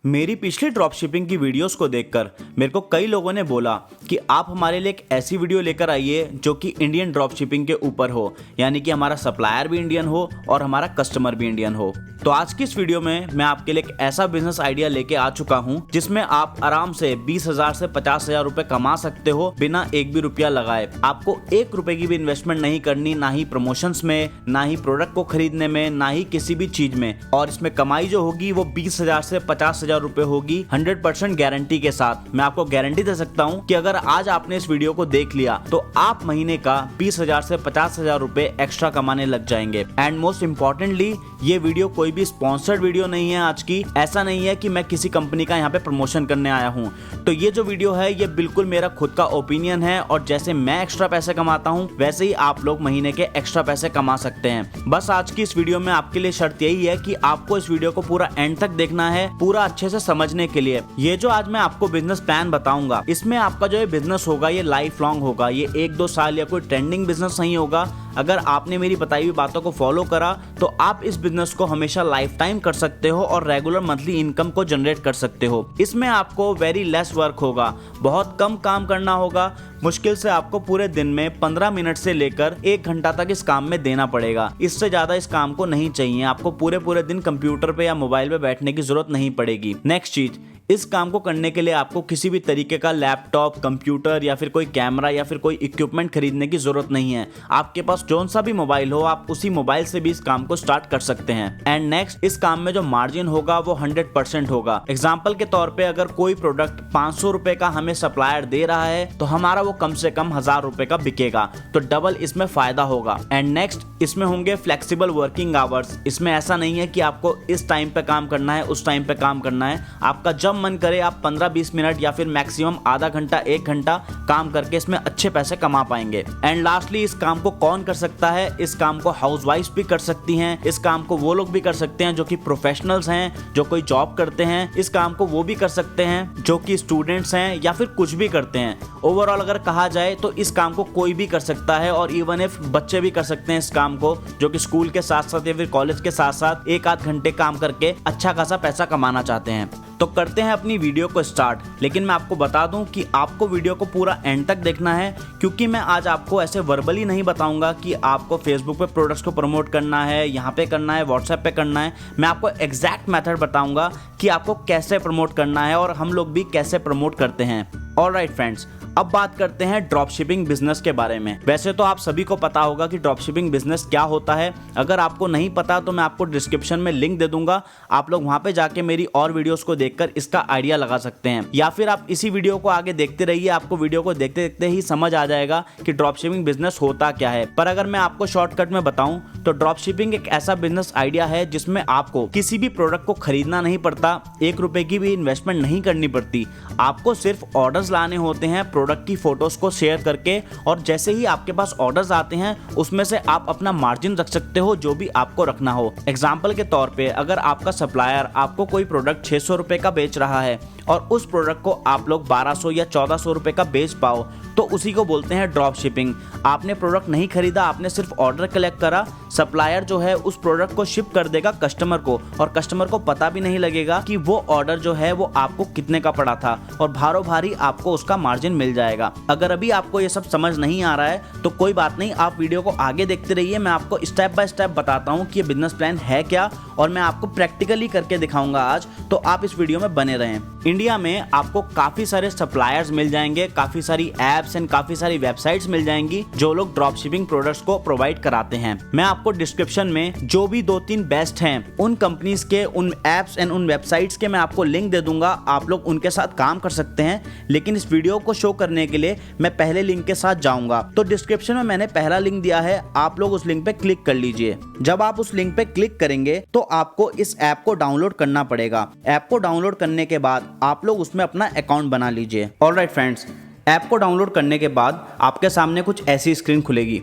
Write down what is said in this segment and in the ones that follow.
मेरी पिछली drop shipping की वीडियोस को देखकर मेरे को कई लोगों ने बोला कि आप हमारे लिए एक ऐसी वीडियो लेकर आइए जो कि इंडियन ड्रॉप शिपिंग के ऊपर हो, यानी कि हमारा सप्लायर भी इंडियन हो और हमारा कस्टमर भी इंडियन हो। तो आज की इस वीडियो में मैं आपके लिए एक ऐसा बिजनेस आइडिया लेके आ चुका हूँ जिसमें आप आराम से 20,000 से 50,000 रुपए कमा सकते हो बिना एक भी रुपया लगाए। आपको 1 रुपए की भी इन्वेस्टमेंट नहीं करनी, ना ही प्रमोशंस में, ना ही प्रोडक्ट को खरीदने में, ना ही किसी भी चीज में। और इसमें कमाई जो होगी वो 20,000 से 50,000 रुपए होगी 100% गारंटी के साथ। मैं आपको गारंटी दे सकता हूँ कि अगर आज आपने इस वीडियो को देख लिया तो आप महीने का 20,000 से 50,000 रुपए एक्स्ट्रा कमाने लग जाएंगे। एंड मोस्ट इम्पोर्टेंटली ये वीडियो कोई भी स्पॉन्सर्ड वीडियो नहीं है आज की। ऐसा नहीं है कि मैं किसी कंपनी का यहाँ पे प्रमोशन करने आया हूँ। तो ये जो वीडियो है ये बिल्कुल मेरा खुद का ओपिनियन है और जैसे मैं एक्स्ट्रा पैसे कमाता हूँ वैसे ही आप लोग महीने के एक्स्ट्रा पैसे कमा सकते हैं। बस आज की इस वीडियो में आपके लिए शर्त यही है कि आपको इस वीडियो को पूरा एंड तक देखना है, पूरा अच्छे से समझने के लिए। ये जो आज मैं आपको बिजनेस प्लान बताऊंगा इसमें आपका जो ये बिजनेस होगा ये लाइफ लॉन्ग होगा। ये 1-2 साल या कोई ट्रेंडिंग बिजनेस नहीं होगा। अगर आपने मेरी बताई हुई बातों को फॉलो करा तो आप इस बिजनेस को हमेशा लाइफ टाइम कर सकते हो और रेगुलर मंथली इनकम को जनरेट कर सकते हो। इसमें आपको वेरी लेस वर्क होगा, बहुत कम काम करना होगा। मुश्किल से आपको पूरे दिन में 15 मिनट से लेकर 1 घंटा तक इस काम में देना पड़ेगा। इससे ज्यादा इस काम को नहीं चाहिए। आपको पूरे दिन कंप्यूटर पे या मोबाइल पे बैठने की जरूरत नहीं पड़ेगी। नेक्स्ट चीज, इस काम को करने के लिए आपको किसी भी तरीके का लैपटॉप, कंप्यूटर या फिर कोई कैमरा या फिर कोई इक्विपमेंट खरीदने की जरूरत नहीं है। आपके पास जोन सा भी मोबाइल हो आप उसी मोबाइल से भी इस काम को स्टार्ट कर सकते हैं। एंड नेक्स्ट, इस काम में जो मार्जिन होगा वो 100% होगा। एग्जाम्पल के तौर पे अगर कोई प्रोडक्ट 500 रुपए का हमें सप्लायर दे रहा है तो हमारा वो कम से कम 1,000 रुपए का बिकेगा, तो डबल इसमें फायदा होगा। एंड नेक्स्ट, इसमें होंगे फ्लेक्सिबल वर्किंग आवर्स। इसमें ऐसा नहीं है कि आपको इस टाइम पे काम करना है, उस टाइम पे काम करना है। आपका जब मन करे आप 15-20 मिनट या फिर मैक्सिमम आधा घंटा 1 घंटा काम करके इसमें अच्छे पैसे कमा पाएंगे। एंड लास्टली, इस काम को कौन कर सकता है? इस काम को हाउसवाइफ भी कर सकती हैं। इस काम को वो लोग भी कर सकते हैं जो कि प्रोफेशनल्स हैं, जो कोई जॉब करते हैं। इस काम को वो भी कर सकते हैं जो कि स्टूडेंट्स हैं या फिर कुछ भी करते हैं। ओवरऑल अगर कहा जाए तो इस काम को कोई भी कर सकता है और इवन इफ बच्चे भी कर सकते हैं इस काम को, जो कि स्कूल के साथ साथ या फिर कॉलेज के साथ साथ 1-8 घंटे काम करके अच्छा खासा पैसा कमाना चाहते हैं। तो करते हैं अपनी वीडियो को स्टार्ट। लेकिन मैं आपको बता दूं कि आपको वीडियो को पूरा एंड तक देखना है, क्योंकि मैं आज आपको ऐसे वर्बली नहीं बताऊंगा कि आपको फेसबुक पे प्रोडक्ट्स को प्रमोट करना है, यहाँ पे करना है, व्हाट्सएप पे करना है। मैं आपको एग्जैक्ट मेथड बताऊंगा कि आपको कैसे प्रमोट करना है और हम लोग भी कैसे प्रमोट करते हैं। ऑलराइट फ्रेंड्स, अब बात करते हैं ड्रॉप शिपिंग बिजनेस के बारे में। वैसे तो आप सभी को पता होगा कि ड्रॉप शिपिंग बिजनेस क्या होता है। अगर आपको नहीं पता तो मैं आपको डिस्क्रिप्शन में लिंक दे दूंगा, आप लोग वहां पे जाके मेरी और वीडियोस को देखकर इसका आइडिया लगा सकते हैं। या फिर आप इसी वीडियो को आगे देखते रहिए, आपको वीडियो को देखते देखते ही समझ आ जाएगा कि ड्रॉप शिपिंग बिजनेस होता क्या है। पर अगर मैं आपको शॉर्टकट में बताऊं तो ड्रॉप शिपिंग एक ऐसा बिजनेस आइडिया है जिसमें आपको किसी भी प्रोडक्ट को खरीदना नहीं पड़ता, 1 रुपए की भी इन्वेस्टमेंट नहीं करनी पड़ती। आपको सिर्फ ऑर्डर्स लाने होते हैं प्रोडक्ट की फोटोज को शेयर करके, और जैसे ही आपके पास ऑर्डर्स आते हैं उसमें से आप अपना मार्जिन रख सकते हो जो भी आपको रखना हो। एग्जाम्पल के तौर पे अगर आपका सप्लायर आपको कोई प्रोडक्ट 600 रुपए का बेच रहा है और उस प्रोडक्ट को आप लोग 1200 या 1400 रुपए का बेच पाओ तो उसी को बोलते हैं ड्रॉप शिपिंग। आपने प्रोडक्ट नहीं खरीदा, आपने सिर्फ ऑर्डर कलेक्ट करा, सप्लायर जो है उस प्रोडक्ट को शिप कर देगा कस्टमर को और कस्टमर को पता भी नहीं लगेगा कि वो ऑर्डर जो है वो आपको कितने का पड़ा था और भारों भारी आपको उसका मार्जिन मिल जाएगा। अगर अभी आपको ये सब समझ नहीं आ रहा है तो कोई बात नहीं, आप वीडियो को आगे देखते रहिए। मैं आपको स्टेप बाय स्टेप बताता हूँ कि ये बिजनेस प्लान है क्या और मैं आपको प्रैक्टिकली करके दिखाऊंगा आज, तो आप इस वीडियो में बने रहें। इंडिया में आपको काफी सारे सप्लायर्स मिल जाएंगे, काफी सारी एप्स एंड काफी सारी वेबसाइट्स मिल जाएंगी जो लोग ड्रॉप शिपिंग प्रोडक्ट्स को प्रोवाइड कराते हैं। मैं आपको डिस्क्रिप्शन में जो भी 2-3 बेस्ट हैं उन कंपनीज के, उन एप्स एंड उन वेबसाइट्स के मैं आपको लिंक दे दूंगा। आप लोग उनके साथ काम कर सकते हैं। लेकिन इस वीडियो को शो करने के लिए मैं पहले लिंक के साथ जाऊंगा, तो डिस्क्रिप्शन में मैंने पहला लिंक दिया है, आप लोग उस लिंक पे क्लिक कर लीजिए। जब आप उस लिंक पे क्लिक करेंगे तो आपको इस ऐप को डाउनलोड करना पड़ेगा। ऐप को डाउनलोड करने के बाद आप लोग उसमें अपना अकाउंट बना लीजिए। ऑलराइट फ्रेंड्स, ऐप को डाउनलोड करने के बाद आपके सामने कुछ ऐसी स्क्रीन खुलेगी।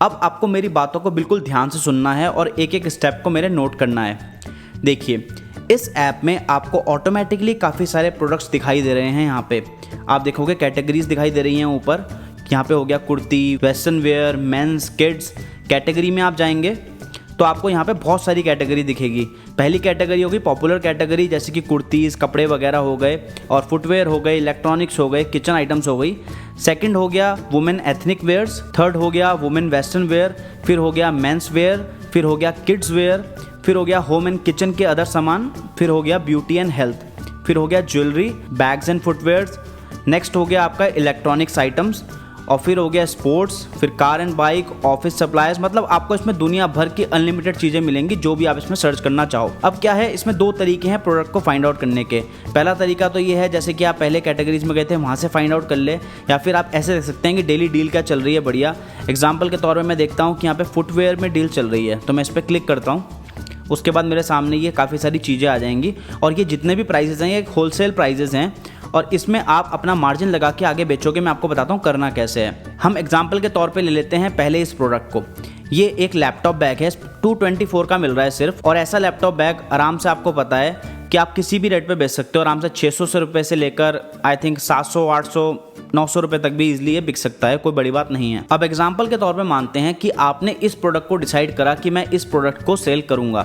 अब आपको मेरी बातों को बिल्कुल ध्यान से सुनना है और एक एक स्टेप को मेरे नोट करना है। देखिए, इस ऐप में आपको ऑटोमेटिकली काफ़ी सारे प्रोडक्ट्स दिखाई दे रहे हैं। यहाँ पे आप देखोगे कैटेगरीज दिखाई दे रही हैं ऊपर। यहाँ पे हो गया kurti, western wear, men's, kids. Category में आप जाएंगे तो आपको यहाँ पे बहुत सारी कैटेगरी दिखेगी। पहली कैटेगरी होगी पॉपुलर कैटेगरी, जैसे कि कुर्तीज़, कपड़े वगैरह हो गए, और फुटवेयर हो गए, इलेक्ट्रॉनिक्स हो गए, किचन आइटम्स हो गई। सेकंड हो गया वुमेन एथनिक वेयर्स, थर्ड हो गया वुमेन वेस्टर्न वेयर, फिर हो गया मेंस वेयर, फिर हो गया किड्स वेयर, फिर हो गया होम एंड किचन के अदर सामान, फिर हो गया ब्यूटी एंड हेल्थ, फिर हो गया jewellery, bags and footwears. Next हो गया आपका इलेक्ट्रॉनिक्स आइटम्स, और फिर हो गया स्पोर्ट्स, फिर car and bike, office supplies. मतलब आपको इसमें दुनिया भर की अनलिमिटेड चीज़ें मिलेंगी जो भी आप इसमें सर्च करना चाहो। अब क्या है, इसमें दो तरीके हैं प्रोडक्ट को फाइंड आउट करने के। पहला तरीका तो ये है जैसे कि आप पहले कैटेगरीज में गए थे वहाँ से फाइंड आउट कर ले, या फिर आप ऐसे देख सकते हैं कि डेली डील क्या चल रही है बढ़िया। एग्जाम्पल के तौर पर मैं देखता हूँ कि यहाँ पे फुटवेयर में डील चल रही है, तो मैं इस पर क्लिक करता हूँ। उसके बाद मेरे सामने ये काफ़ी सारी चीज़ें आ जाएंगी, और ये जितने भी प्राइजेज़ हैं ये होलसेल प्राइजेज़ हैं, और इसमें आप अपना मार्जिन लगा के आगे बेचोगे। मैं आपको बताता हूँ करना कैसे है। हम एग्जाम्पल के तौर पे ले लेते हैं पहले इस प्रोडक्ट को। ये एक लैपटॉप बैग है, 224 का मिल रहा है सिर्फ, और ऐसा लैपटॉप बैग आराम से आपको पता है कि आप किसी भी रेट पे बेच सकते हो आराम से। 600 रुपये से लेकर आई थिंक 700, 800, 900 रुपये तक भी इजीली बिक सकता है, कोई बड़ी बात नहीं है। अब एग्जाम्पल के तौर पे मानते हैं कि आपने इस प्रोडक्ट को डिसाइड करा कि मैं इस प्रोडक्ट को सेल करूंगा,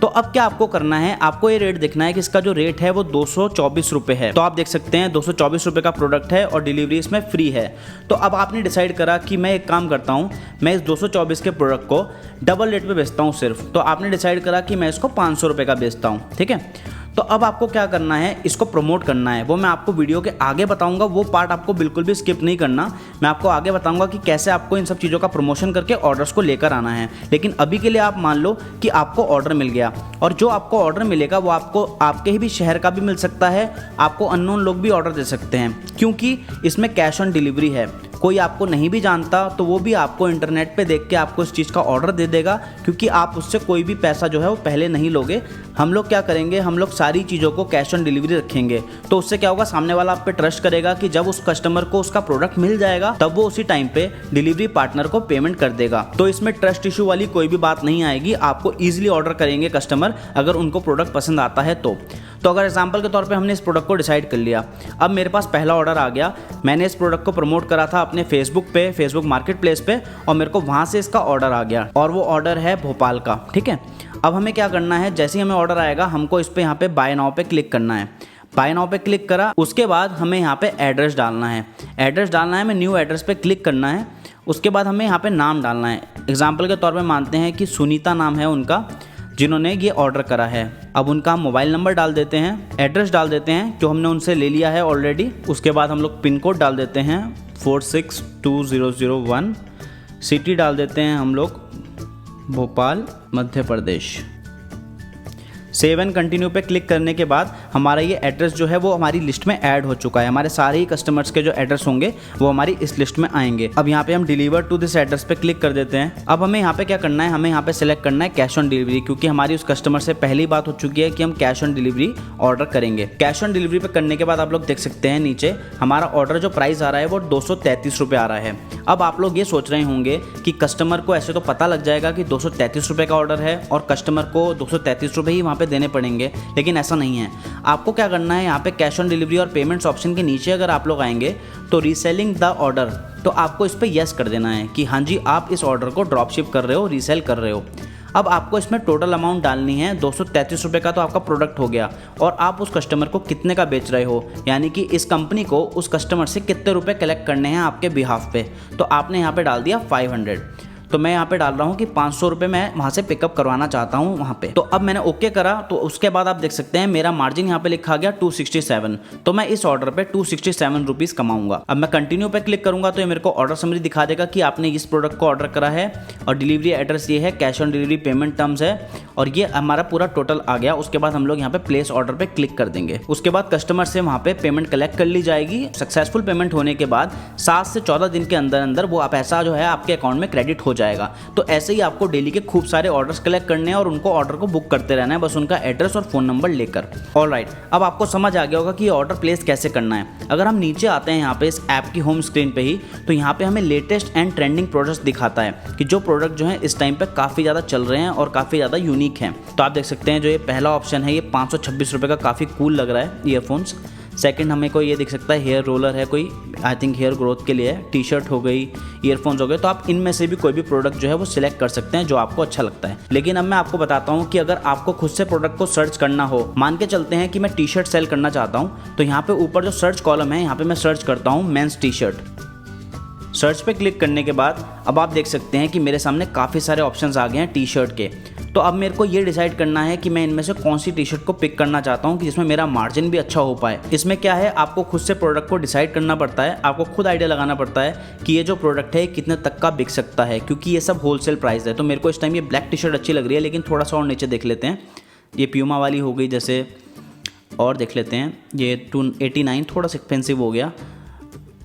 तो अब क्या आपको करना है, आपको ये रेट देखना है कि इसका जो रेट है वो 224 रुपये है। तो आप देख सकते हैं 224 रुपये का प्रोडक्ट है और डिलीवरी इसमें फ्री है। तो अब आपने डिसाइड करा कि मैं एक काम करता हूँ, मैं इस 224 के प्रोडक्ट को डबल रेट पे बेचता हूँ सिर्फ। तो आपने डिसाइड करा कि मैं इसको 500 रुपये का बेचता हूँ, ठीक है। तो अब आपको क्या करना है, इसको प्रमोट करना है। वो मैं आपको वीडियो के आगे बताऊंगा, वो पार्ट आपको बिल्कुल भी स्किप नहीं करना। मैं आपको आगे बताऊंगा कि कैसे आपको इन सब चीज़ों का प्रमोशन करके ऑर्डर्स को लेकर आना है। लेकिन अभी के लिए आप मान लो कि आपको ऑर्डर मिल गया, और जो आपको ऑर्डर मिलेगा वो आपको आपके ही भी शहर का भी मिल सकता है, आपको अननोन लोग भी ऑर्डर दे सकते हैं, क्योंकि इसमें कैश ऑन डिलीवरी है। कोई आपको नहीं भी जानता तो वो भी आपको इंटरनेट पे देख के आपको इस चीज़ का ऑर्डर दे देगा, क्योंकि आप उससे कोई भी पैसा जो है वो पहले नहीं लोगे। हम लोग क्या करेंगे, हम लोग सारी चीज़ों को कैश ऑन डिलीवरी रखेंगे। तो उससे क्या होगा, सामने वाला आप पे ट्रस्ट करेगा कि जब उस कस्टमर को उसका प्रोडक्ट मिल जाएगा तब वो उसी टाइम पे डिलीवरी पार्टनर को पेमेंट कर देगा। तो इसमें ट्रस्ट इशू वाली कोई भी बात नहीं आएगी, आपको ईजिली ऑर्डर करेंगे कस्टमर अगर उनको प्रोडक्ट पसंद आता है तो अगर एग्जाम्पल के तौर पे हमने इस प्रोडक्ट को डिसाइड कर लिया, अब मेरे पास पहला ऑर्डर आ गया। मैंने इस प्रोडक्ट को प्रमोट करा था अपने फेसबुक पे, फेसबुक मार्केट प्लेस पे, और मेरे को वहाँ से इसका ऑर्डर आ गया, और वो ऑर्डर है भोपाल का, ठीक है। अब हमें क्या करना है, जैसे ही हमें ऑर्डर आएगा हमको इस पर यहाँ पे बाय नाउ पे क्लिक करना है। बाय नाउ पे क्लिक करा, उसके बाद हमें यहाँ पे एड्रेस डालना है। एड्रेस डालना है, हमें न्यू एड्रेस पे क्लिक करना है। उसके बाद हमें यहाँ पे नाम डालना है। एग्जाम्पल के तौर पे मानते हैं कि सुनीता नाम है उनका, जिन्होंने ये ऑर्डर करा है। अब उनका हम मोबाइल नंबर डाल देते हैं, एड्रेस डाल देते हैं जो हमने उनसे ले लिया है ऑलरेडी। उसके बाद हम लोग पिन कोड डाल देते हैं 462001, सिटी डाल देते हैं हम लोग Bhopal Madhya Pradesh. Save and continue पे क्लिक करने के बाद हमारा ये एड्रेस जो है वो हमारी लिस्ट में ऐड हो चुका है। हमारे सारे ही कस्टमर्स के जो एड्रेस होंगे वो हमारी इस लिस्ट में आएंगे। अब यहाँ पे हम डिलीवर टू दिस एड्रेस पे क्लिक कर देते हैं। अब हमें यहाँ पे क्या करना है, हमें यहाँ पे सिलेक्ट करना है कैश ऑन डिलीवरी, क्योंकि हमारी उस कस्टमर से पहली बात हो चुकी है कि हम कैश ऑन डिलीवरी ऑर्डर करेंगे। कैश ऑन डिलीवरी पे करने के बाद आप लोग देख सकते हैं नीचे हमारा ऑर्डर जो प्राइस आ रहा है वो 233 रुपये आ रहा है। अब आप लोग ये सोच रहे होंगे कि कस्टमर को ऐसे तो पता लग जाएगा कि 233 रुपये का ऑर्डर है और कस्टमर को 233 रुपये ही वहाँ पे देने पड़ेंगे, लेकिन ऐसा नहीं है। आपको क्या करना है, यहाँ पे कैश ऑन डिलीवरी और पेमेंट्स ऑप्शन के नीचे अगर आप लोग आएंगे तो रीसेलिंग द ऑर्डर, तो आपको इस पर यस कर देना है कि हाँ जी आप इस ऑर्डर को ड्रॉप शिप कर रहे हो, रीसेल कर रहे हो। अब आपको इसमें टोटल अमाउंट डालनी है 233 रुपये का, तो आपका प्रोडक्ट हो गया, और आप उस कस्टमर को कितने का बेच रहे हो, यानी कि इस कंपनी को उस कस्टमर से कितने रुपए कलेक्ट करने हैं आपके बिहाफ पे। तो आपने यहाँ पे डाल दिया 500, तो मैं यहाँ पे डाल रहा हूँ कि 500 रुपये मैं वहाँ से पिकअप करवाना चाहता हूँ वहाँ पे। तो अब मैंने ओके करा, तो उसके बाद आप देख सकते हैं मेरा मार्जिन यहाँ पे लिखा गया 267, तो मैं इस ऑर्डर पे 267 रुपीज़ कमाऊंगा। अब मैं कंटिन्यू पे क्लिक करूंगा तो ये मेरे को ऑर्डर समरी दिखा देगा कि आपने इस प्रोडक्ट को ऑर्डर करा है, और डिलीवरी एड्रेस ये है, cash on delivery payment terms है, और ये हमारा पूरा टोटल आ गया। उसके बाद हम लोग यहाँ पे प्लेस ऑर्डर पे क्लिक कर देंगे। उसके बाद कस्टमर से वहाँ पे पेमेंट कलेक्ट कर ली जाएगी। सक्सेसफुल पेमेंट होने के बाद 7 से 14 दिन के अंदर अंदर वो पैसा जो है आपके अकाउंट में क्रेडिट हो जाएगा। तो ऐसे ही आपको डेली के खूब सारे ऑर्डर्स कलेक्ट करने हैं और उनको ऑर्डर को बुक करते रहना है, बस उनका एड्रेस और फ़ोन नंबर लेकर। ऑलराइट, अब आपको समझ आ गया होगा कि ये ऑर्डर प्लेस कैसे करना है। अगर हम नीचे आते हैं यहाँ पे इस ऐप की होम स्क्रीन पे ही, तो यहाँ पे हमें लेटेस्ट एंड ट्रेंडिंग प्रोडक्ट्स दिखाता है कि जो प्रोडक्ट जो है इस टाइम पे काफ़ी ज़्यादा चल रहे हैं और काफ़ी ज़्यादा यूनिक हैं। तो आप देख सकते हैं जो ये पहला ऑप्शन है ये 526 रुपये का काफ़ी कूल लग रहा है ईयरफोन्स। सेकंड हमें कोई ये दिख सकता है हेयर रोलर है कोई, आई थिंक हेयर ग्रोथ के लिए है, टी शर्ट हो गई, ईयरफोन्स हो गए। तो आप इनमें से भी कोई भी प्रोडक्ट जो है वो सिलेक्ट कर सकते हैं जो आपको अच्छा लगता है। लेकिन अब मैं आपको बताता हूँ कि अगर आपको खुद से प्रोडक्ट को सर्च करना हो, मान के चलते हैं कि मैं टी शर्ट सेल करना चाहता हूँ, तो यहाँ पे ऊपर जो सर्च कॉलम है यहाँ पे मैं सर्च करता हूँ मेंस टी शर्ट। सर्च पे क्लिक करने के बाद अब आप देख सकते हैं कि मेरे सामने काफ़ी सारे ऑप्शंस आ गए हैं टी शर्ट के। तो अब मेरे को ये डिसाइड करना है कि मैं इनमें से कौन सी टी शर्ट को पिक करना चाहता हूँ कि जिसमें मेरा मार्जिन भी अच्छा हो पाए। इसमें क्या है, आपको खुद से प्रोडक्ट को डिसाइड करना पड़ता है, आपको खुद आइडिया लगाना पड़ता है कि ये जो प्रोडक्ट है कितने तक का बिक सकता है, क्योंकि ये सब होलसेल प्राइस है। तो मेरे को इस टाइम ये ब्लैक टी शर्ट अच्छी लग रही है, लेकिन थोड़ा सा और नीचे देख लेते हैं। ये प्यूमा वाली हो गई जैसे, और देख लेते हैं ये 289 थोड़ा सा एक्सपेंसिव हो गया।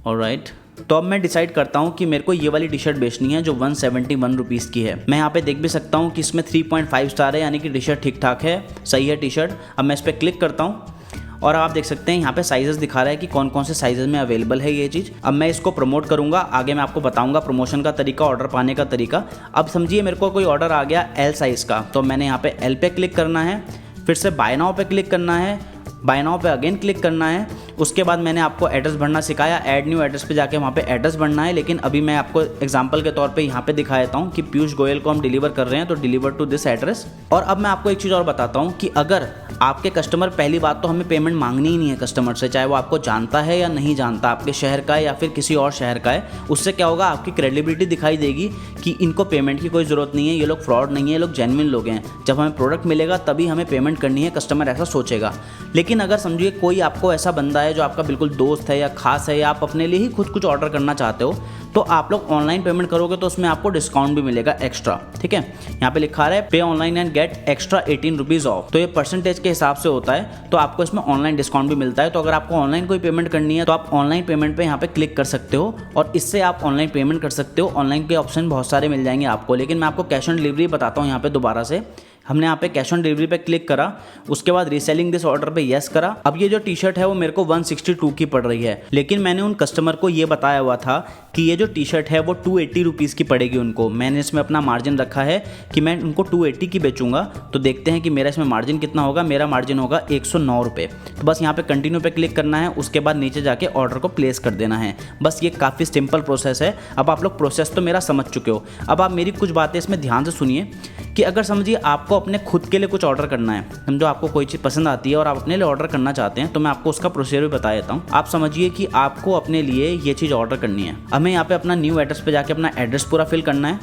ऑलराइट, तो अब मैं डिसाइड करता हूँ कि मेरे को ये वाली टी शर्ट बेचनी है जो 171 रुपीज़ की है। मैं यहाँ पे देख भी सकता हूँ कि इसमें 3.5 स्टार है, यानी कि टी शर्ट ठीक ठाक है, सही है टी शर्ट। अब मैं इस पर क्लिक करता हूँ और आप देख सकते हैं यहाँ पे साइजेस दिखा रहा है कि कौन कौन से साइजेस में अवेलेबल है ये चीज़। अब मैं इसको प्रमोट करूँगा, आगे मैं आपको बताऊँगा प्रमोशन का तरीका, ऑर्डर पाने का तरीका। अब समझिए मेरे को कोई ऑर्डर आ गया एल साइज़ का, तो मैंने यहाँ पे एल पे क्लिक करना है, फिर से बाय नाउ पे क्लिक करना है, बाय नाउ पे अगेन क्लिक करना है। उसके बाद मैंने आपको एड्रेस भरना सिखाया, ऐड न्यू एड्रेस पे जाके वहाँ पे एड्रेस भरना है। लेकिन अभी मैं आपको एग्जांपल के तौर पे यहाँ पे दिखा देता हूँ कि पीयूष गोयल को हम डिलीवर कर रहे हैं, तो डिलीवर टू दिस एड्रेस। और अब मैं आपको एक चीज़ और बताता हूँ कि अगर आपके कस्टमर, पहली बात तो हमें पेमेंट मांगनी ही नहीं है कस्टमर से, चाहे वो आपको जानता है या नहीं जानता, आपके शहर का है या फिर किसी और शहर का है। उससे क्या होगा, आपकी क्रेडिबिलिटी दिखाई देगी कि इनको पेमेंट की कोई ज़रूरत नहीं है, ये लोग फ्रॉड नहीं है, ये लोग जेन्युइन लोग हैं। जब हमें प्रोडक्ट मिलेगा तभी हमें पेमेंट करनी है, कस्टमर ऐसा सोचेगा। लेकिन अगर समझिए कोई आपको ऐसा बंदा है जो आपका बिल्कुल दोस्त है या खास है, या आप अपने लिए ही खुद कुछ ऑर्डर करना चाहते हो, तो आप लोग ऑनलाइन पेमेंट करोगे तो उसमें आपको डिस्काउंट भी मिलेगा एक्स्ट्रा। ठीक है, यहाँ पे लिखा रहा है पे online and get extra 18 rupees of. तो ये परसेंटेज के हिसाब से होता है, तो आपको इसमें ऑनलाइन डिस्काउंट भी मिलता है। तो अगर आपको ऑनलाइन कोई पेमेंट करनी है तो आप ऑनलाइन पेमेंट पे यहाँ पे क्लिक कर सकते हो और इससे आप ऑनलाइन पेमेंट कर सकते हो। ऑनलाइन के ऑप्शन बहुत सारे मिल जाएंगे आपको, लेकिन मैं आपको कैश ऑन डिलीवरी बताता हूँ। यहाँ पे दोबारा से हमने यहाँ पे कैश ऑन डिलीवरी पे क्लिक करा, उसके बाद रीसेलिंग दिस ऑर्डर पे यस करा। अब ये जो टी शर्ट है वो मेरे को 162 की पड़ रही है, लेकिन मैंने उन कस्टमर को ये बताया हुआ था कि ये जो टी शर्ट है वो 280 रुपीज़ की पड़ेगी उनको। मैंने इसमें अपना मार्जिन रखा है कि मैं उनको 280 की बेचूंगा। तो देखते हैं कि मेरा इसमें मार्जिन कितना होगा। मेरा मार्जिन होगा 109 रुपये। तो बस यहाँ पे कंटिन्यू पे क्लिक करना है, उसके बाद नीचे जाके ऑर्डर को प्लेस कर देना है। बस ये काफ़ी सिंपल प्रोसेस है। अब आप लोग प्रोसेस तो मेरा समझ चुके हो, अब आप मेरी कुछ बातें इसमें ध्यान से सुनिए कि अगर समझिए आपको अपने खुद के लिए कुछ ऑर्डर करना है, समझो आपको कोई चीज़ पसंद आती है और आप अपने लिए ऑर्डर करना चाहते हैं, तो मैं आपको उसका प्रोसीजर भी बता देता हूँ। आप समझिए कि आपको अपने लिए ये चीज़ ऑर्डर करनी है। हमें यहाँ पे अपना न्यू एड्रेस पे जाके अपना एड्रेस पूरा फिल करना है।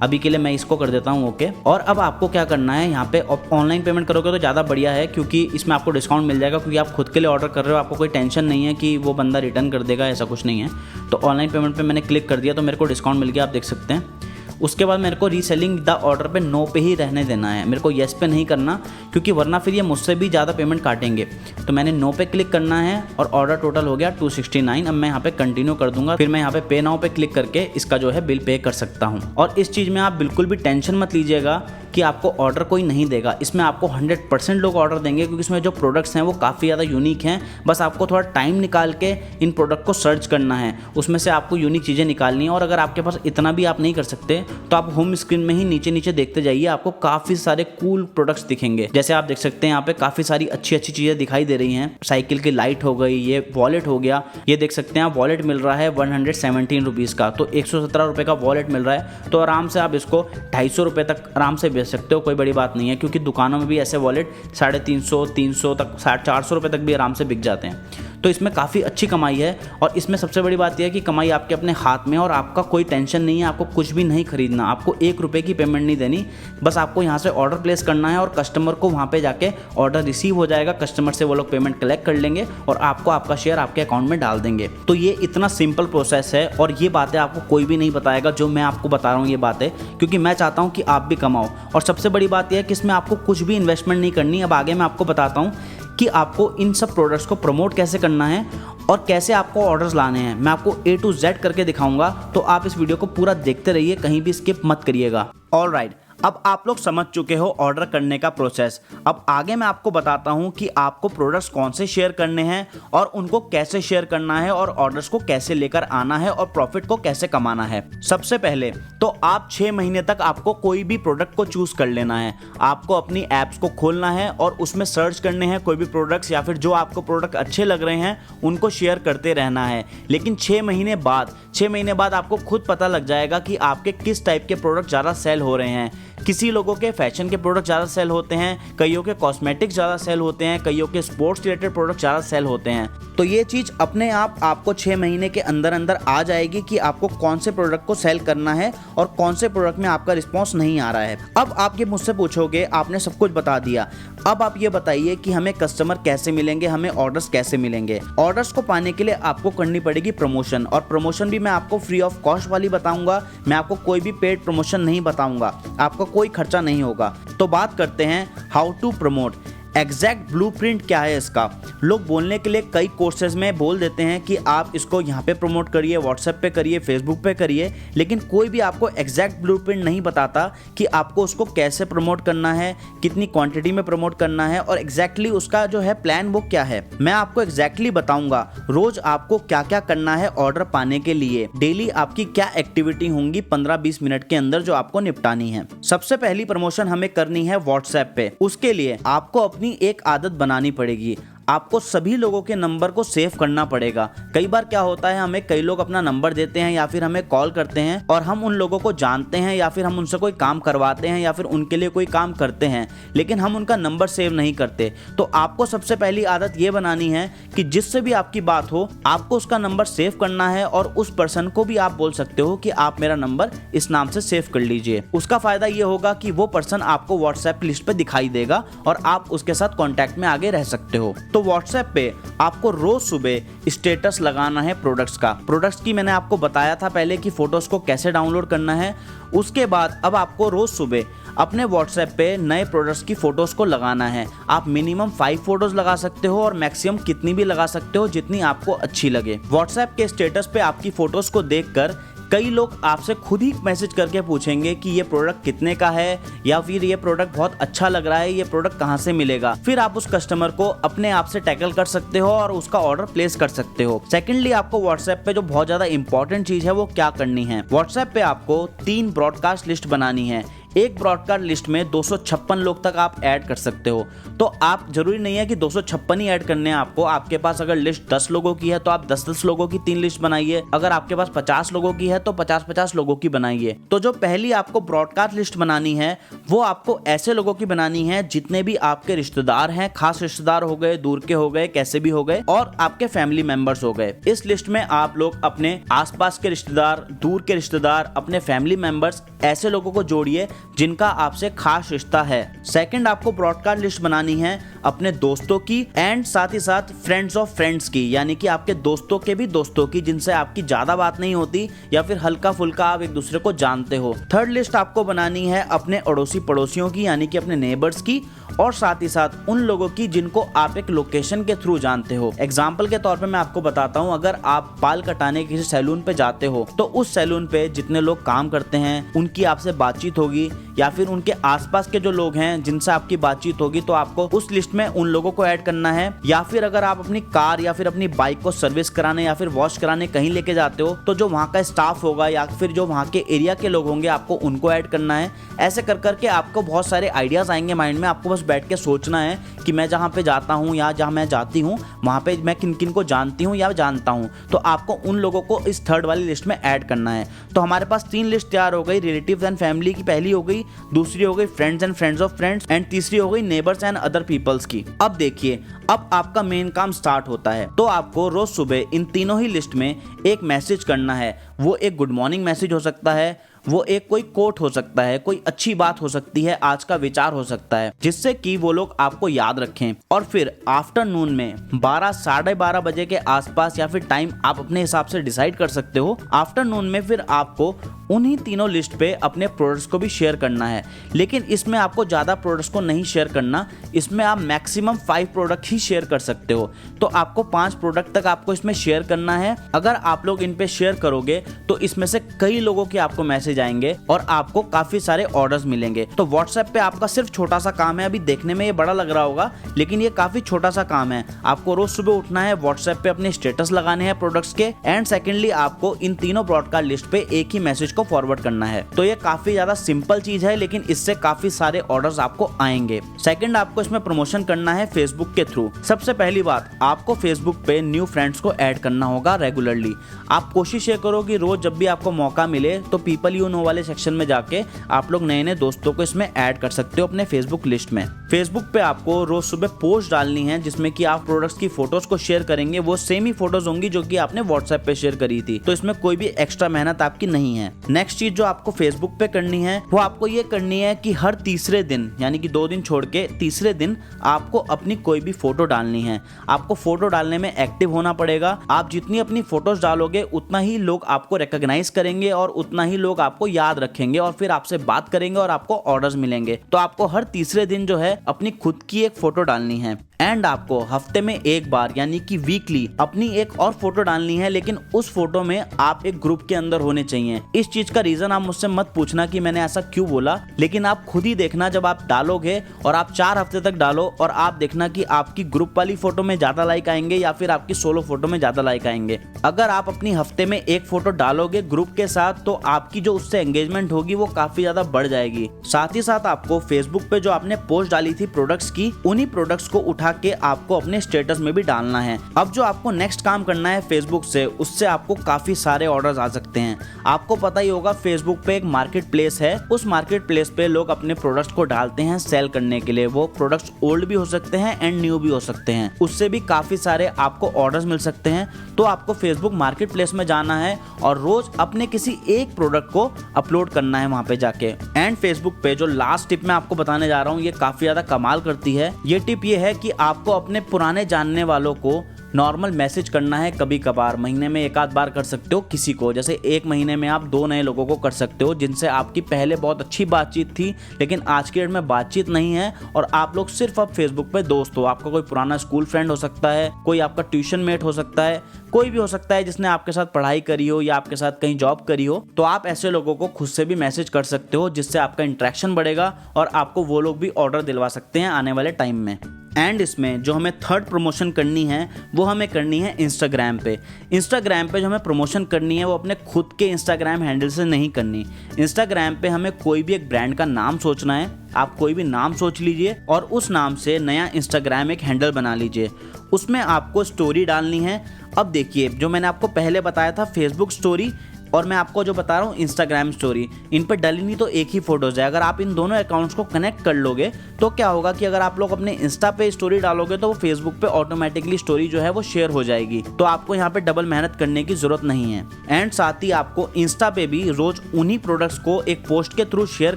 अभी के लिए मैं इसको कर देता हूँ ओके। और अब आपको क्या करना है, यहाँ पे ऑनलाइन पेमेंट करोगे तो ज़्यादा बढ़िया है, क्योंकि इसमें आपको डिस्काउंट मिल जाएगा, क्योंकि आप खुद के लिए ऑर्डर कर रहे हो, आपको कोई टेंशन नहीं है कि वो बंदा रिटर्न कर देगा, ऐसा कुछ नहीं है। तो ऑनलाइन पेमेंट पे मैंने क्लिक कर दिया तो मेरे को डिस्काउंट मिल गया, आप देख सकते हैं। उसके बाद मेरे को रीसेलिंग द ऑर्डर पे नो पे ही रहने देना है, मेरे को येस पे नहीं करना, क्योंकि वरना फिर ये मुझसे भी ज़्यादा पेमेंट काटेंगे। तो मैंने नो पे क्लिक करना है और ऑर्डर टोटल हो गया 269। अब मैं यहाँ पे कंटिन्यू कर दूंगा, फिर मैं यहाँ पे पे नाउ पे क्लिक करके इसका जो है बिल पे कर सकता हूँ। और इस चीज़ में आप बिल्कुल भी टेंशन मत लीजिएगा कि आपको ऑर्डर कोई नहीं देगा। इसमें आपको 100% लोग ऑर्डर देंगे, क्योंकि इसमें जो प्रोडक्ट्स हैं वो काफ़ी ज़्यादा यूनिक हैं। बस आपको थोड़ा टाइम निकाल के इन प्रोडक्ट को सर्च करना है, उसमें से आपको यूनिक चीज़ें निकालनी है। और अगर आपके पास इतना भी आप नहीं कर सकते तो आप होम स्क्रीन में ही नीचे नीचे देखते जाइए, आपको काफ़ी सारे कूल प्रोडक्ट्स दिखेंगे। जैसे आप देख सकते हैं यहाँ पे काफ़ी सारी अच्छी अच्छी चीज़ें दिखाई दे रही हैं। साइकिल की लाइट हो गई, ये वॉलेट हो गया, ये देख सकते हैं आप वॉलेट मिल रहा है 117 रुपीज़ का, तो 117 रुपये का वॉलेट मिल रहा है। तो आराम से आप इसको 250 रुपये तक आराम से बेच सकते हो, कोई बड़ी बात नहीं है, क्योंकि दुकानों में भी ऐसे वॉलेट 350 300 तक 450 रुपये तक भी आराम से बिक जाते हैं। तो इसमें काफ़ी अच्छी कमाई है। और इसमें सबसे बड़ी बात यह है कि कमाई आपके अपने हाथ में, और आपका कोई टेंशन नहीं है, आपको कुछ भी नहीं खरीदना, आपको 1 रुपये की पेमेंट नहीं देनी। बस आपको यहाँ से ऑर्डर प्लेस करना है और कस्टमर को वहाँ पे जाके ऑर्डर रिसीव हो जाएगा, कस्टमर से वो लोग पेमेंट कलेक्ट कर लेंगे और आपको आपका शेयर आपके अकाउंट में डाल देंगे। तो ये इतना सिंपल प्रोसेस है, और ये बातें आपको कोई भी नहीं बताएगा जो मैं आपको बता रहा हूँ ये बातें, क्योंकि मैं चाहता हूँ कि आप भी कमाओ। और सबसे बड़ी बात यह है कि इसमें आपको कुछ भी इन्वेस्टमेंट नहीं करनी। अब आगे मैं आपको बताता हूँ कि आपको इन सब प्रोडक्ट्स को प्रमोट कैसे करना है और कैसे आपको ऑर्डर्स लाने हैं। मैं आपको A to Z करके दिखाऊंगा, तो आप इस वीडियो को पूरा देखते रहिए, कहीं भी स्किप मत करिएगा। ऑलराइट, अब आप लोग समझ चुके हो ऑर्डर करने का प्रोसेस। अब आगे मैं आपको बताता हूँ कि आपको प्रोडक्ट्स कौन से शेयर करने हैं और उनको कैसे शेयर करना है और ऑर्डर्स को कैसे लेकर आना है और प्रॉफिट को कैसे कमाना है। सबसे पहले तो आप 6 महीने तक आपको कोई भी प्रोडक्ट को चूज कर लेना है। आपको अपनी ऐप्स को खोलना है और उसमें सर्च करने हैं कोई भी प्रोडक्ट्स, या फिर जो आपको प्रोडक्ट अच्छे लग रहे हैं उनको शेयर करते रहना है। लेकिन 6 महीने बाद आपको खुद पता लग जाएगा कि आपके किस टाइप के प्रोडक्ट ज़्यादा सेल हो रहे हैं। किसी लोगों के फैशन के प्रोडक्ट ज़्यादा सेल होते हैं, कईयों के कॉस्मेटिक्स ज़्यादा सेल होते हैं, कईयों के स्पोर्ट्स रिलेटेड प्रोडक्ट ज़्यादा सेल होते हैं। तो ये चीज़ अपने आप आपको 6 महीने के अंदर अंदर आ जाएगी कि आपको कौन से प्रोडक्ट को सेल करना है और कौन से प्रोडक्ट में आपका रिस्पॉन्स नहीं आ रहा है। अब आप ये मुझसे पूछोगे, आपने सब कुछ बता दिया, अब आप ये बताइए कि हमें कस्टमर कैसे मिलेंगे, हमें ऑर्डर्स कैसे मिलेंगे। ऑर्डर्स को पाने के लिए आपको करनी पड़ेगी प्रमोशन, और प्रमोशन भी मैं आपको फ्री ऑफ कॉस्ट वाली बताऊंगा। मैं आपको कोई भी पेड प्रमोशन नहीं बताऊंगा, आपका कोई खर्चा नहीं होगा। तो बात करते हैं how to promote. Exact blueprint क्या है इसका। लोग बोलने के लिए कई कोर्सेज में बोल देते हैं कि आप इसको यहाँ पे प्रमोट करिए, व्हाट्सएप पे करिए, फेसबुक पे करिए, लेकिन कोई भी आपको एग्जैक्ट ब्लूप्रिंट नहीं बताता कि आपको उसको कैसे प्रमोट करना है, कितनी क्वांटिटी में प्रमोट करना है और एग्जैक्टली उसका जो है प्लान वो क्या है। मैं आपको एग्जैक्टली बताऊंगा रोज आपको क्या क्या करना है ऑर्डर पाने के लिए, डेली आपकी क्या एक्टिविटी होंगी 15-20 मिनट के अंदर जो आपको निपटानी है। सबसे पहली प्रमोशन हमें करनी है व्हाट्सएप पे। उसके लिए आपको अपनी एक आदत बनानी पड़ेगी। आपको सभी लोगों के नंबर को सेव करना पड़ेगा। कई बार क्या होता है, हमें कई लोग अपना नंबर देते हैं या फिर हमें कॉल करते हैं और हम उन लोगों को जानते हैं या फिर हम उनसे कोई काम करवाते हैं या फिर उनके लिए कोई काम करते हैं, लेकिन हम उनका नंबर सेव नहीं करते। तो आपको सबसे पहली आदत ये बनानी है कि जिससे भी आपकी बात हो आपको उसका नंबर सेव करना है, और उस पर्सन को भी आप बोल सकते हो कि आप मेरा नंबर इस नाम से सेव कर लीजिए। उसका फायदा ये होगा कि वो पर्सन आपको व्हाट्सएप लिस्ट पे दिखाई देगा और आप उसके साथ कॉन्टैक्ट में आगे रह सकते हो। तो व्हाट्सएप पे आपको रोज सुबह स्टेटस लगाना है प्रोडक्ट्स का। प्रोडक्ट्स की मैंने आपको बताया था पहले कि फोटोज को कैसे डाउनलोड करना है। उसके बाद अब आपको रोज सुबह अपने व्हाट्सएप पे नए प्रोडक्ट्स की फोटोज को लगाना है। आप मिनिमम 5 फोटोज लगा सकते हो और मैक्सिमम कितनी भी लगा सकते हो जितनी आपको अच्छी लगे। व्हाट्सएप के स्टेटस पे आपकी फोटोज को देखकर कई लोग आपसे खुद ही मैसेज करके पूछेंगे कि ये प्रोडक्ट कितने का है, या फिर ये प्रोडक्ट बहुत अच्छा लग रहा है, ये प्रोडक्ट कहाँ से मिलेगा। फिर आप उस कस्टमर को अपने आप से टैकल कर सकते हो और उसका ऑर्डर प्लेस कर सकते हो। सेकेंडली, आपको व्हाट्सएप पे जो बहुत ज्यादा इंपॉर्टेंट चीज है वो क्या करनी है, व्हाट्सएप पे आपको 3 ब्रॉडकास्ट लिस्ट बनानी है। एक ब्रॉडकास्ट लिस्ट में 256 लोग तक आप ऐड कर सकते हो। तो आप जरूरी नहीं है कि 256 ही ऐड करने हैं आपको। आपके पास अगर लिस्ट 10 लोगों की है तो आप 10-10 लोगों की 3 लिस्ट बनाइए। अगर आपके पास 50 लोगों की है तो 50-50 लोगों की बनाइए। तो जो पहली आपको ब्रॉडकास्ट लिस्ट बनानी है वो आपको ऐसे लोगों की बनानी है जितने भी आपके रिश्तेदार हैं, खास रिश्तेदार हो गए, दूर के हो गए, कैसे भी हो गए, और आपके फैमिली मेंबर्स हो गए। इस लिस्ट में आप लोग अपने आसपास के रिश्तेदार, दूर के रिश्तेदार, अपने फैमिली मेंबर्स, ऐसे लोगों को जोड़िए जिनका आपसे खास रिश्ता है। सेकंड, आपको ब्रॉडकास्ट लिस्ट बनानी है अपने दोस्तों की एंड साथ ही साथ फ्रेंड्स ऑफ फ्रेंड्स की, यानी कि आपके दोस्तों के भी दोस्तों की जिनसे आपकी ज्यादा बात नहीं होती या फिर हल्का फुल्का आप एक दूसरे को जानते हो। थर्ड लिस्ट आपको बनानी है अपने अड़ोसी पड़ोसियों की, यानी कि अपने नेबर्स की, और साथ ही साथ उन लोगों की जिनको आप एक लोकेशन के थ्रू जानते हो। एग्जाम्पल के तौर पे मैं आपको बताता हूँ, अगर आप बाल कटाने किसी सैलून पे जाते हो तो उस सैलून पे जितने लोग काम करते हैं उनकी आपसे बातचीत होगी, या फिर उनके आसपास के जो लोग हैं जिनसे आपकी बातचीत होगी, तो आपको उस लिस्ट में उन लोगों को ऐड करना है। या फिर अगर आप अपनी कार या फिर अपनी बाइक को सर्विस कराने या फिर वॉश कराने कहीं लेके जाते हो तो जो वहाँ का स्टाफ होगा या फिर जो वहाँ के एरिया के लोग होंगे आपको उनको ऐड करना है। ऐसे कर करके आपको बहुत सारे आइडियाज आएंगे माइंड में। आपको बस बैठ के सोचना है कि मैं जहाँ पे जाता हूँ या जहाँ मैं जाती हूँ वहाँ पे मैं किन किन को जानती हूँ या जानता हूँ, तो आपको उन लोगों को इस थर्ड वाली लिस्ट में ऐड करना है। तो हमारे पास 3 लिस्ट तैयार हो गई। रिलेटिव्स एंड फैमिली की पहली हो गई, दूसरी हो गई friends and friends of friends, and तीसरी हो गई नेबर्स एंड अदर पीपल्स की। अब देखिए, अब आपका मेन काम स्टार्ट होता है। तो आपको रोज सुबह इन तीनों ही लिस्ट में एक मैसेज करना है। वो एक गुड मॉर्निंग मैसेज हो सकता है, वो एक कोई कोट हो सकता है, कोई अच्छी बात हो सकती है, आज का विचार हो सकता है, जिससे कि वो लोग आपको याद रखें। और फिर आफ्टरनून में 12 साढ़े 12 बजे के आसपास, या फिर टाइम आप अपने हिसाब से डिसाइड कर सकते हो, आफ्टरनून में फिर आपको उन्हीं तीनों लिस्ट पे अपने प्रोडक्ट्स को भी शेयर करना है। लेकिन इसमें आपको ज़्यादा प्रोडक्ट्स को नहीं शेयर करना, इसमें आप मैक्सिमम 5 प्रोडक्ट ही शेयर कर सकते हो। तो आपको 5 प्रोडक्ट तक आपको इसमें शेयर करना है। अगर आप लोग इन पे शेयर करोगे तो इसमें से कई लोगों के आपको मैसेज जाएंगे और आपको काफी सारे ऑर्डर्स मिलेंगे। तो व्हाट्सएप पे आपका सिर्फ छोटा सा काम है, अभी देखने में ये बड़ा लग रहा होगा लेकिन ये काफी छोटा सा काम है। आपको रोज सुबह उठना है, व्हाट्सएप पे अपने स्टेटस लगाने हैं प्रोडक्ट्स के, एंड सेकेंडली आपको इन तीनों ब्रॉडकास्ट लिस्ट पे एक ही मैसेज को फॉरवर्ड करना है। तो ये काफी ज्यादा सिंपल चीज है लेकिन इससे काफी सारे ऑर्डर्स आपको आएंगे। सेकंड, आपको इसमें प्रमोशन करना है फेसबुक के थ्रू। सबसे पहली बात, आपको फेसबुक पे न्यू फ्रेंड्स को ऐड करना होगा रेगुलरली। आप कोशिश ये करो कि रोज जब भी आपको मौका मिले तो पीपल यू नो वाले सेक्शन में जाके आप लोग नए नए दोस्तों को इसमें ऐड कर सकते हो अपने फेसबुक लिस्ट में। फेसबुक पे आपको रोज सुबह पोस्ट डालनी है जिसमें कि आप प्रोडक्ट्स की फोटोज को शेयर करेंगे, वो सेम ही फोटोज होंगी जो कि आपने व्हाट्सएप पे शेयर करी थी, तो इसमें कोई भी एक्स्ट्रा मेहनत आपकी नहीं है। नेक्स्ट चीज जो आपको फेसबुक पे करनी है वो आपको ये करनी है कि हर तीसरे दिन, यानी कि 2 दिन छोड़ के तीसरे दिन आपको अपनी कोई भी फोटो डालनी है। आपको फोटो डालने में एक्टिव होना पड़ेगा। आप जितनी अपनी फोटोज डालोगे उतना ही लोग आपको रिकॉग्नाइज करेंगे और उतना ही लोग आपको याद रखेंगे और फिर आपसे बात करेंगे और आपको ऑर्डर्स मिलेंगे। तो आपको हर तीसरे दिन जो है अपनी खुद की एक फोटो डालनी है, एंड आपको हफ्ते में एक बार यानी कि वीकली अपनी एक और फोटो डालनी है, लेकिन उस फोटो में आप एक ग्रुप के अंदर होने चाहिए। इस चीज का रीजन आप मुझसे मत पूछना कि मैंने ऐसा क्यों बोला, लेकिन आप खुद ही देखना जब आप डालोगे और आप 4 हफ्ते तक डालो और आप देखना कि आपकी ग्रुप वाली फोटो में ज्यादा लाइक आएंगे या फिर आपकी सोलो फोटो में ज्यादा लाइक आएंगे। अगर आप अपनी हफ्ते में एक फोटो डालोगे ग्रुप के साथ तो आपकी जो उससे एंगेजमेंट होगी वो काफी ज्यादा बढ़ जाएगी। साथ ही साथ आपको फेसबुक पे जो आपने पोस्ट डाली थी प्रोडक्ट्स की, उन्हीं प्रोडक्ट्स को उठा के आपको अपने स्टेटस में भी डालना है। अब जो आपको नेक्स्ट काम करना है फेसबुक से, उससे आपको काफी सारे ऑर्डर्स आ सकते हैं। आपको पता ही होगा फेसबुक पे एक मार्केट प्लेस है, उस मार्केट प्लेस पे लोग अपने प्रोडक्ट्स को डालते हैं सेल करने के लिए। वो प्रोडक्ट्स ओल्ड भी हो सकते हैं एंड न्यू भी हो सकते हैं, उससे भी काफी सारे आपको ऑर्डर्स मिल सकते हैं। तो आपको फेसबुक मार्केट प्लेस में जाना है और रोज अपने किसी एक प्रोडक्ट को अपलोड करना है वहां पे जाके। एंड फेसबुक पे जो लास्ट टिप मैं आपको बताने जा रहा हूँ ये काफी ज्यादा कमाल करती है। ये टिप ये है कि आपको अपने पुराने जानने वालों को नॉर्मल मैसेज करना है कभी कभार, महीने में 1 आध बार कर सकते हो किसी को। जैसे 1 महीने में आप 2 नए लोगों को कर सकते हो जिनसे आपकी पहले बहुत अच्छी बातचीत थी लेकिन आज के डेट में बातचीत नहीं है और आप लोग सिर्फ अब फेसबुक पे दोस्त हो। आपका कोई पुराना स्कूल फ्रेंड हो सकता है, कोई आपका ट्यूशन मेट हो सकता है, कोई भी हो सकता है जिसने आपके साथ पढ़ाई करी हो या आपके साथ कहीं जॉब करी हो। तो आप ऐसे लोगों को खुद से भी मैसेज कर सकते हो जिससे आपका इंटरेक्शन बढ़ेगा और आपको वो लोग भी ऑर्डर दिलवा सकते हैं आने वाले टाइम में। एंड इसमें जो हमें थर्ड प्रमोशन करनी है वो हमें करनी है इंस्टाग्राम पे। इंस्टाग्राम पे जो हमें प्रमोशन करनी है वो अपने खुद के इंस्टाग्राम हैंडल से नहीं करनी। इंस्टाग्राम पे हमें कोई भी एक ब्रांड का नाम सोचना है। आप कोई भी नाम सोच लीजिए और उस नाम से नया इंस्टाग्राम एक हैंडल बना लीजिए। उसमें आपको स्टोरी डालनी है। अब देखिए, जो मैंने आपको पहले बताया था फेसबुक स्टोरी और मैं आपको जो बता रहा हूँ इंस्टाग्राम स्टोरी, इन पर डलनी तो एक ही फोटोज है। अगर आप इन दोनों अकाउंट्स को कनेक्ट कर लोगे तो क्या होगा कि अगर आप लोग अपने इंस्टा पे स्टोरी डालोगे तो वो फेसबुक पे ऑटोमेटिकली स्टोरी जो है वो शेयर हो जाएगी। तो आपको यहाँ पे डबल मेहनत करने की जरूरत नहीं है। एंड साथ ही आपको इंस्टा पे भी रोज उन्हीं प्रोडक्ट्स को एक पोस्ट के थ्रू शेयर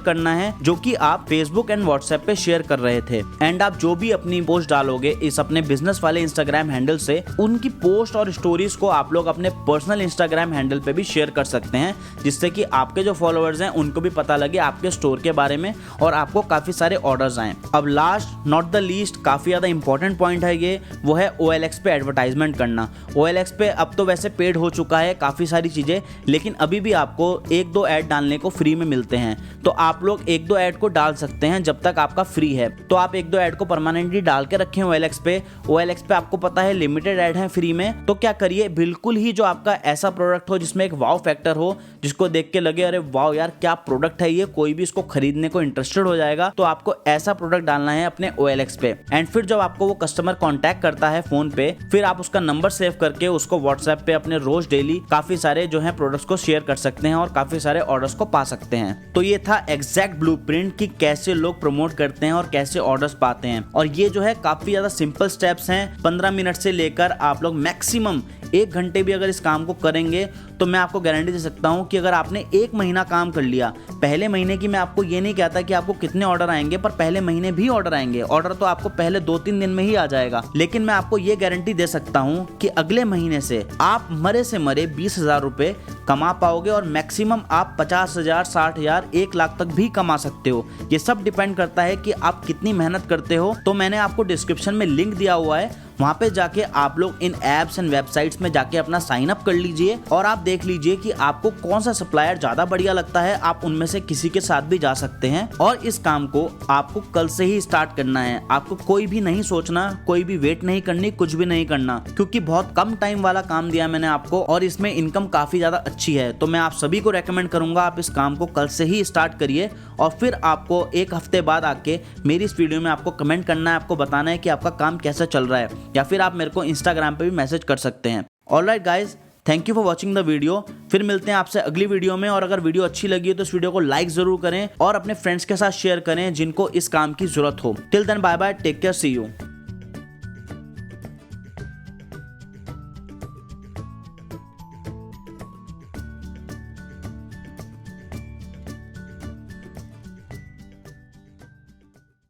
करना है जो कि आप फेसबुक एंड व्हाट्सएप पे शेयर कर रहे थे। एंड आप जो भी अपनी पोस्ट डालोगे इस अपने बिजनेस वाले इंस्टाग्राम हैंडल से, उनकी पोस्ट और स्टोरीज को आप लोग अपने पर्सनल इंस्टाग्राम हैंडल पे भी शेयर कर सकते हैं, जिससे कि आपके जो फॉलोअर्स हैं उनको भी पता लगे आपके स्टोर के बारे में और आपको काफी सारे ऑर्डर्स आए। अब लास्ट नॉट द लीस्ट काफी ज्यादा इंपॉर्टेंट पॉइंट है ये, वो है OLX पे एडवर्टाइजमेंट करना। OLX पे अब तो वैसे पेड हो चुका है काफी सारी चीजें, लेकिन अभी भी आपको 1-2 ऐड डालने को फ्री में मिलते हैं। तो आप लोग 1-2 ऐड को डाल सकते हैं जब तक आपका फ्री है। तो आप 1-2 ऐड को परमानेंटली डाल के रखें OLX पे। OLX पे आपको पता है लिमिटेड ऐड है फ्री में। तो क्या करिए, बिल्कुल ही जो आपका ऐसा प्रोडक्ट हो जिसमें एक वाव फैक्टर हो, जिसको देख के लगे अरे वाओ यार क्या प्रोडक्ट है ये, कोई भी इसको खरीदने को इंटरेस्टेड हो जाएगा, तो आपको ऐसा प्रोडक्ट डालना है अपने OLX पे। एंड फिर जब आपको वो कस्टमर कांटेक्ट करता है फोन पे, फिर आप उसका नंबर सेव करके उसको WhatsApp पे अपने रोज डेली काफी सारे जो है प्रोडक्ट्स को शेयर कर सकते हैं और काफी सारे ऑर्डर्स को पा सकते हैं। तो ये था एग्जैक्ट ब्लूप्रिंट कि कैसे लोग प्रमोट करते हैं और कैसे ऑर्डर्स पाते हैं। और ये जो है काफी ज्यादा सिंपल स्टेप्स हैं। 15 मिनट से लेकर आप लोग मैक्सिमम 1 घंटे भी अगर इस काम को करेंगे तो मैं आपको गारंटी दे सकता हूं कि अगर आपने 1 महीना काम कर लिया, पहले महीने की मैं आपको ये नहीं कहता कि आपको कितने ऑर्डर आएंगे, पर पहले महीने भी ऑर्डर आएंगे। ऑर्डर तो आपको पहले 2-3 दिन में ही आ जाएगा, लेकिन मैं आपको ये गारंटी दे सकता हूं कि अगले महीने से आप मरे से मरे 20,000 रुपए कमा पाओगे और मैक्सिमम आप 50,000, 60,000, 1 लाख तक भी कमा सकते हो। ये सब डिपेंड करता है कि आप कितनी मेहनत करते हो। तो मैंने आपको डिस्क्रिप्शन में लिंक दिया हुआ है, वहां पे जाके आप लोग इन एप्स एंड वेबसाइट्स में जाके अपना साइन अप कर लीजिए और आप देख लीजिए कि आपको कौन सा सप्लायर ज्यादा बढ़िया लगता है, आप उनमें से किसी के साथ भी जा सकते हैं। और इस काम को आपको कल से ही स्टार्ट करना है, आपको कोई भी नहीं सोचना, कोई भी वेट नहीं करनी, कुछ भी नहीं करना, क्योंकि बहुत कम टाइम वाला काम दिया मैंने आपको और इसमें इनकम काफी ज्यादा अच्छी है। तो मैं आप सभी को रेकमेंड करूंगा आप इस काम को कल से ही स्टार्ट करिए और फिर आपको एक हफ्ते बाद आके मेरी इस वीडियो में आपको कमेंट करना है, आपको बताना है कि आपका काम कैसा चल रहा है, या फिर आप मेरे को इंस्टाग्राम पे भी मैसेज कर सकते हैं। Alright guys, thank you for watching the video. फिर मिलते हैं आपसे अगली वीडियो में, और अगर वीडियो अच्छी लगी है तो इस वीडियो को लाइक जरूर करें और अपने फ्रेंड्स के साथ शेयर करें जिनको इस काम की जरूरत हो। Till then bye bye, take care, see you.